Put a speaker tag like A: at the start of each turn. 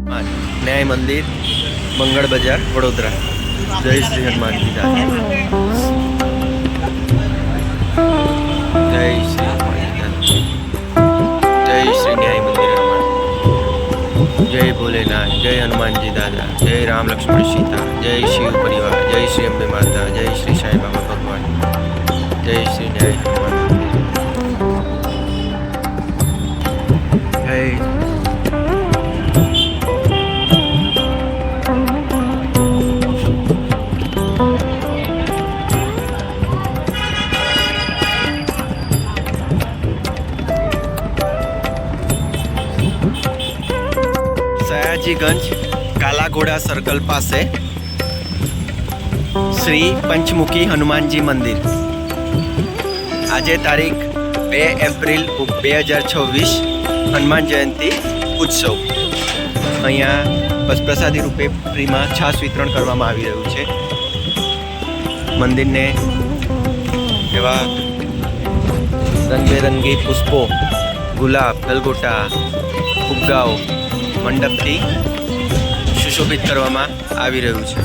A: न्याय मंदिर मंगल बजार वडोदरा। जय श्री हनुमान जी दादा। जय श्री हनुमान जी दादा। जय श्री न्याय मंदिर हनुमान। जय भोलेनाथ। जय हनुमान जी दादा। जय राम लक्ष्मण सीता। जय शिव परिवार। जय श्री अम्बे माता। जय श्री साई बाबा भगवान। जय श्री न्याय हनुमान मंदिर। जय सयाजीगंज कालाघोड़ा सर्कल पासे श्री पंचमुखी हनुमानजी मंदिर। आज तारीख 2 एप्रिल 2026 हनुमान जयंती उत्सव। अहींया प्रसादी रूपे फ्री में छाश वितरण करवामां आवी रह्युं छे। मंदिर ने एवा रंगबेरंगी पुष्पों, गुलाब, गलगोटा, फुग्गाओ, मंडपथी सुशोभित करवामां आवी रह्युं छे।